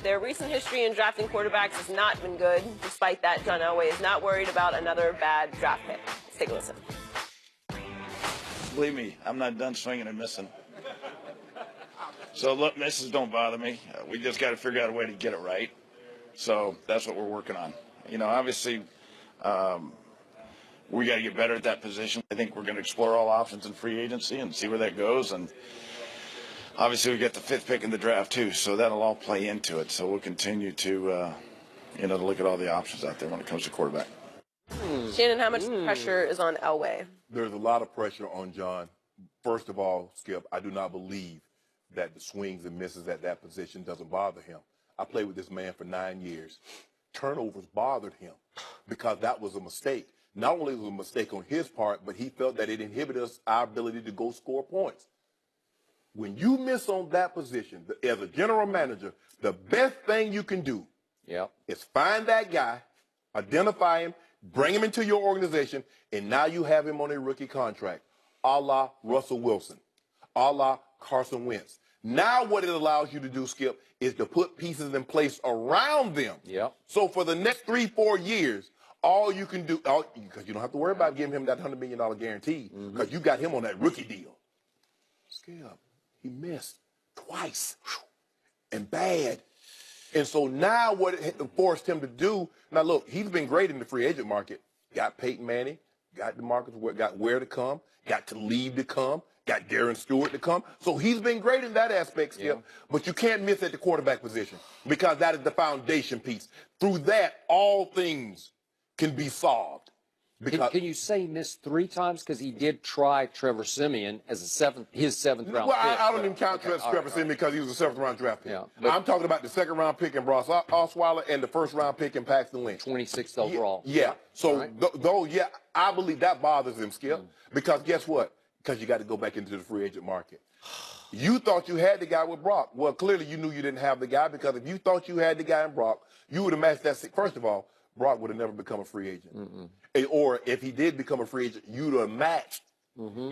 their recent history in drafting quarterbacks has not been good. Despite that, John Elway is not worried about another bad draft pick. Let's take a listen. Believe me, I'm not done swinging and missing. So, look, misses don't bother me. We just got to figure out a way to get it right. So that's what we're working on. You know, obviously, we got to get better at that position. I think we're going to explore all options in free agency and see where that goes. And obviously, we get the 5th pick in the draft, too, so that'll all play into it. So we'll continue to, to look at all the options out there when it comes to quarterback. Shannon, how much pressure is on Elway? There's a lot of pressure on John. First of all, Skip, I do not believe that the swings and misses at that position doesn't bother him. I played with this man for 9 years. Turnovers bothered him because that was a mistake. Not only was it a mistake on his part, but he felt that it inhibited our ability to go score points. When you miss on that position, as a general manager, the best thing you can do is find that guy, identify him, bring him into your organization, and now you have him on a rookie contract, a la Russell Wilson, a la Carson Wentz. Now what it allows you to do, Skip, is to put pieces in place around them. So for the next 3-4 years, all you can do, because you don't have to worry about giving him that $100 million guarantee, because you got him on that rookie deal. Skip, he missed twice and bad. And so now what it forced him to do, now look, he's been great in the free agent market. Got Peyton Manning, got DeMarcus, got where to come, got to leave to come, got Darren Stewart to come. So he's been great in that aspect, Skip. But you can't miss at the quarterback position because that is the foundation piece. Through that, all things can be solved. Can you say he missed 3 times? Because he did try Trevor Siemian as his 7th round pick. I don't even count Trevor Siemian because he was a 7th round draft pick. I'm talking about the 2nd round pick in Brock Osweiler and the 1st round pick in Paxton Lynch. 26th overall. So, though, I believe that bothers him, Skip, because guess what? Because you got to go back into the free agent market. You thought you had the guy with Brock. Well, clearly you knew you didn't have the guy because if you thought you had the guy in Brock, you would have matched that. First of all, Brock would have never become a free agent. Or if he did become a free agent, you'd have matched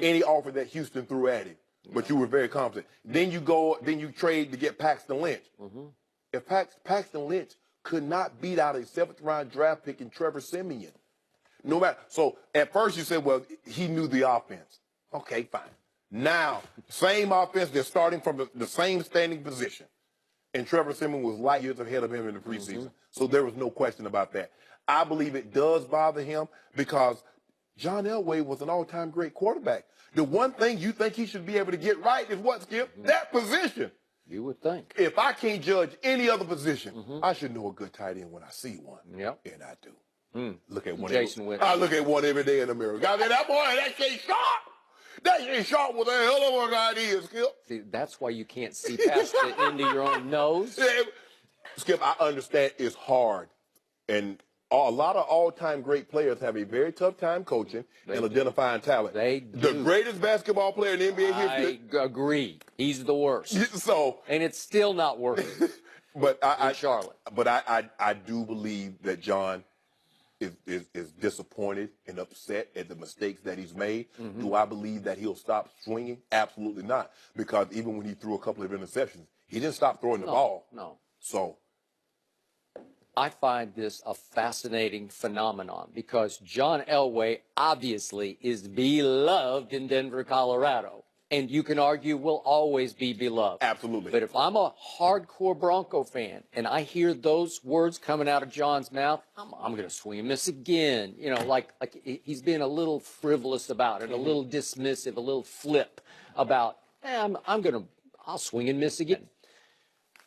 any offer that Houston threw at him. But you were very confident. Then you trade to get Paxton Lynch. If Paxton Lynch could not beat out a 7th round draft pick in Trevor Siemian, no matter. So at first you said, well, he knew the offense. Okay, fine. Now, same offense, they're starting from the same standing position. And Trevor Siemian was light years ahead of him in the preseason. So there was no question about that. I believe it does bother him because John Elway was an all-time great quarterback. The one thing you think he should be able to get right is what, Skip? That position. You would think. If I can't judge any other position, I should know a good tight end when I see one. And I do. Look at one. I look at one every day in the mirror. God, that boy, that shit sharp. That shit sharp with a hell of an idea, Skip. See, that's why you can't see past the end of your own nose. Skip, I understand it's hard. And a lot of all-time great players have a very tough time coaching and identifying talent. They do. The greatest basketball player in NBA history. I agree. He's the worst. And it's still not working. But Charlotte. But I do believe that John is disappointed and upset at the mistakes that he's made. Do I believe that he'll stop swinging? Absolutely not. Because even when he threw a couple of interceptions, he didn't stop throwing the ball. So I find this a fascinating phenomenon because John Elway obviously is beloved in Denver, Colorado. And you can argue will always be beloved. Absolutely. But if I'm a hardcore Bronco fan and I hear those words coming out of John's mouth, I'm going to swing and miss again. You know, like he's being a little frivolous about it, a little dismissive, a little flip about, I'll swing and miss again.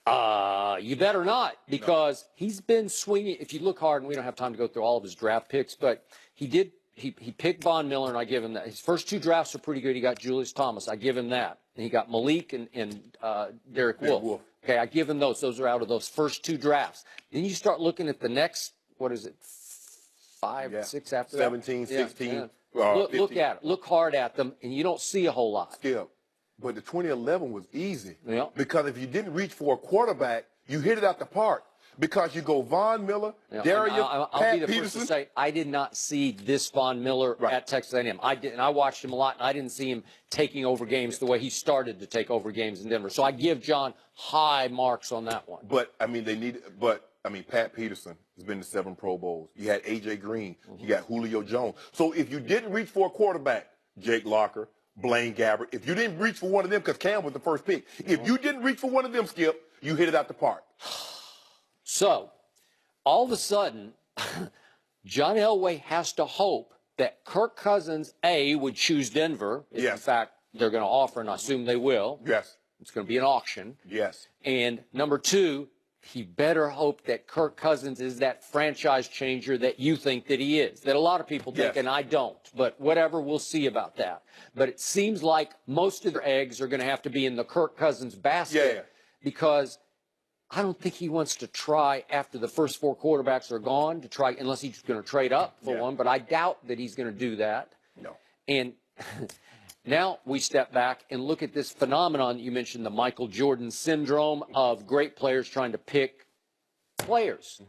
You better not, because he's been swinging. If you look hard, and we don't have time to go through all of his draft picks, but he did. He picked Von Miller, and I give him that. His first 2 drafts are pretty good. He got Julius Thomas. I give him that. And he got Malik and Derek Wolfe. Okay, I give him those. Those are out of those first 2 drafts. Then you start looking at the next, 5, 6 after 17, 16. Look at it. Look hard at them, and you don't see a whole lot. Skip, but the 2011 was easy. Because if you didn't reach for a quarterback, you hit it out the park. because you go Von Miller, Yeah, Darius, I'll Pat be the Peterson. first to say I did not see this Von Miller at Texas A&M. I did, and I watched him a lot, and I didn't see him taking over games the way he started to take over games in Denver. So I give John high marks on that one. But I mean, Pat Peterson has been to 7 Pro Bowls. You had A.J. Green. You got Julio Jones. So if you didn't reach for a quarterback, Jake Locker, Blaine Gabbert, if you didn't reach for one of them, because Cam was the first pick, if you didn't reach for one of them, Skip, you hit it out the park. So all of a sudden, John Elway has to hope that Kirk Cousins, A, would choose Denver. If in fact, they're going to offer, and I assume they will. Yes. It's going to be an auction. Yes. And number 2, he better hope that Kirk Cousins is that franchise changer that you think that he is, that a lot of people think, and I don't. But whatever, we'll see about that. But it seems like most of their eggs are going to have to be in the Kirk Cousins basket because I don't think he wants to try after the first 4 quarterbacks are gone to try, unless he's going to trade up for one. But I doubt that he's going to do that. No. And now we step back and look at this phenomenon that you mentioned, the Michael Jordan syndrome of great players trying to pick players.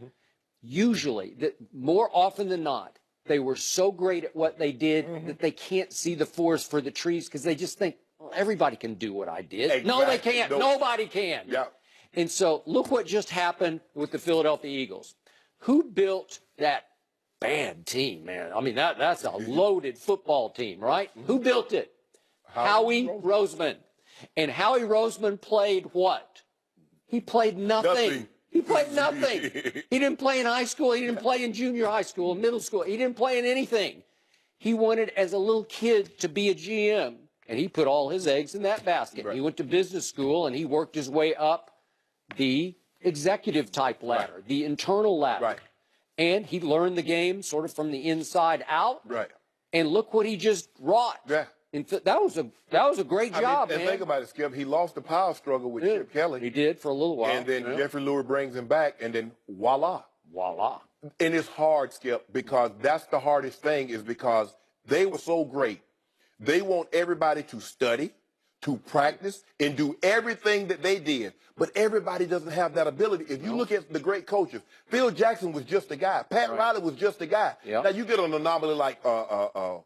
Usually, more often than not, they were so great at what they did that they can't see the forest for the trees because they just think, well, everybody can do what I did. Exactly. No, they can't. Nobody can. Yeah. And so look what just happened with the Philadelphia Eagles. Who built that bad team, man? I mean, that's a loaded football team, right? Who built it? Howie Roseman. And Howie Roseman played what? He played nothing. He played nothing. He didn't play in high school. He didn't play in junior high school, middle school. He didn't play in anything. He wanted, as a little kid, to be a GM, and he put all his eggs in that basket. He went to business school, and he worked his way up the executive type ladder, the internal ladder. And he learned the game sort of from the inside out. And look what he just wrought. That was a great job, man. And think about it, Skip. He lost the power struggle with Chip Kelly. He did for a little while. And then Jeffrey Lurie brings him back, and then voila. Voila. And it's hard, Skip, because that's the hardest thing is because they were so great. They want everybody to study, to practice, and do everything that they did. But everybody doesn't have that ability. If you look at the great coaches, Phil Jackson was just a guy. Pat Riley was just a guy. Now, you get an anomaly like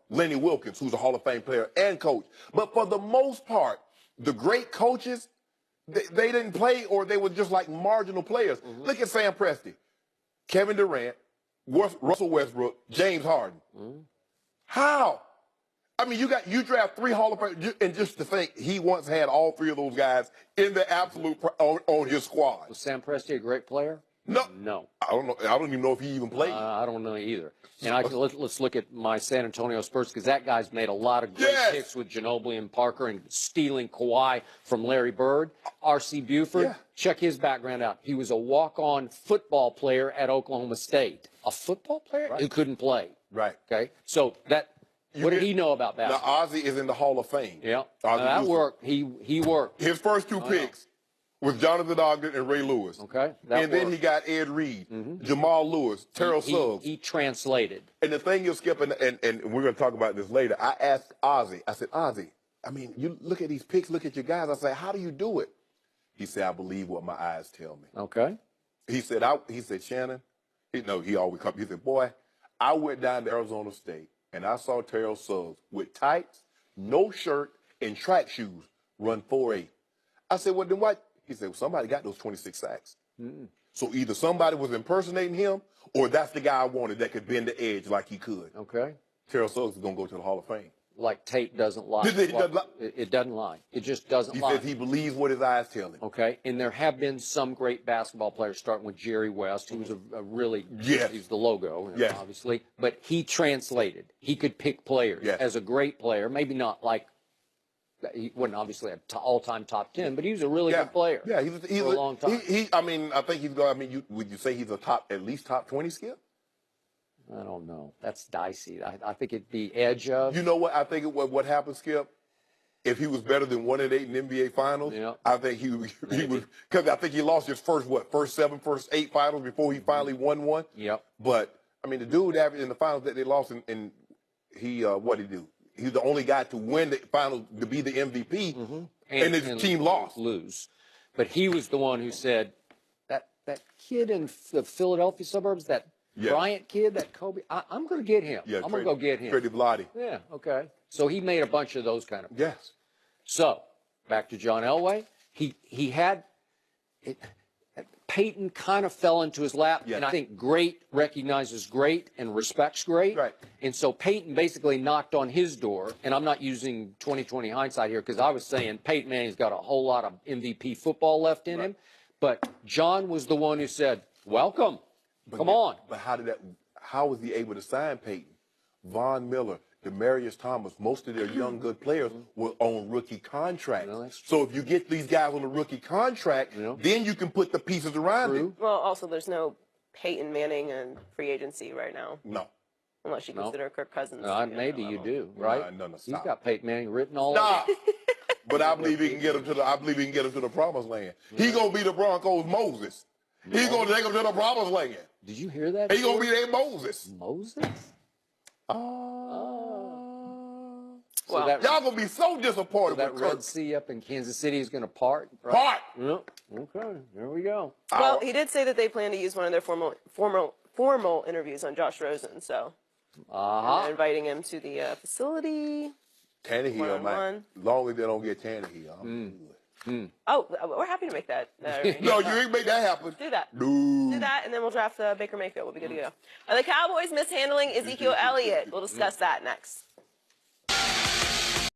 Lenny Wilkins, who's a Hall of Fame player and coach. But for the most part, the great coaches, they didn't play, or they were just like marginal players. Look at Sam Presti, Kevin Durant, Russell Westbrook, James Harden. How? I mean, you draft 3 Hall of Fame, and just to think he once had all 3 of those guys in the absolute on his squad. Was Sam Presti a great player? No. No. I don't know. I don't even know if he even played. I don't know either. And let's look at my San Antonio Spurs, because that guy's made a lot of great picks with Ginobili and Parker and stealing Kawhi from Larry Bird. R.C. Buford, check his background out. He was a walk-on football player at Oklahoma State. A football player who couldn't play. Okay? So what did he know about that? Now, Ozzie is in the Hall of Fame. That worked. He worked. His first 2 picks was Jonathan Ogden and Ray Lewis. And then he got Ed Reed, Jamal Lewis, Terrell Suggs. He translated. And the thing is, Skip, and we're going to talk about this later, I asked Ozzie, I said, Ozzie, I mean, you look at these picks, look at your guys. I said, how do you do it? He said, I believe what my eyes tell me. He said, Shannon, he always comes. He said, boy, I went down to Arizona State, and I saw Terrell Suggs with tights, no shirt, and track shoes run 4.8. I said, well, then what? He said, well, somebody got those 26 sacks. So either somebody was impersonating him, or that's the guy I wanted that could bend the edge like he could. Terrell Suggs is going to go to the Hall of Fame. Like tape doesn't lie. It doesn't lie. It just doesn't lie. He says he believes what his eyes tell him. And there have been some great basketball players, starting with Jerry West, who was a really, he's the logo, obviously. But he translated. He could pick players as a great player. Maybe not like, he wasn't obviously an all-time top 10, but he was a really good player. He's for a long time. I mean, I think he's going. I mean, would you say he's at least top 20, Skip? I don't know. That's dicey. I think it'd be edge of. You know what? I think what happened, Skip? If he was better than 1-8 in NBA Finals, I think he would, because I think he lost his first 8 finals before he finally won one. But I mean, the dude averaged in the finals that they lost, and he what did he do? He's the only guy to win the finals, to be the MVP, and his team lost. Lose. But he was the one who said, that kid in the Philadelphia suburbs, that Yeah. Bryant kid, that Kobe. I'm going to get him. Yeah, I'm going to go get him. Trey Vladdy. Yeah. Okay. So he made a bunch of those kind of. Yes. So back to John Elway. He had it. Peyton kind of fell into his lap, Yeah. and I think great recognizes great and respects great. Right. And so Peyton basically knocked on his door, and I'm not using 2020 hindsight here because I was saying Peyton Manning's got a whole lot of MVP football left in him, but John was the one who said, "Welcome, come on." But how was he able to sign Peyton? Von Miller, Demarius Thomas, most of their young good players were on rookie contracts. No, that's so if you get these guys on a rookie contract, then you can put the pieces around it. Well, also, there's no Peyton Manning and free agency right now, No. unless you consider Kirk Cousins. Maybe you do, right? No, You've stop. got Peyton Manning written all over. Stop. But I believe he can get them to the promised land. He gonna be the Broncos Moses. He's gonna take them to the promised land. Did you hear that? He gonna be their Moses. Moses? So Well, that, Y'all gonna be so disappointed that with Red Kirk. Sea up in Kansas City is going to part. Right? Part. Yep. Okay, there we go. Well, he did say that they plan to use one of their formal interviews on Josh Rosen, so they're inviting him to the facility. Tannehill, man. One-on-one. Long as they don't get Tannehill, I'm good. Oh, we're happy to make that. No, you ain't make that happen. Do that. No. Do that, and then we'll draft Baker Mayfield. We'll be good to go. The Cowboys mishandling Ezekiel Elliott. We'll discuss that next.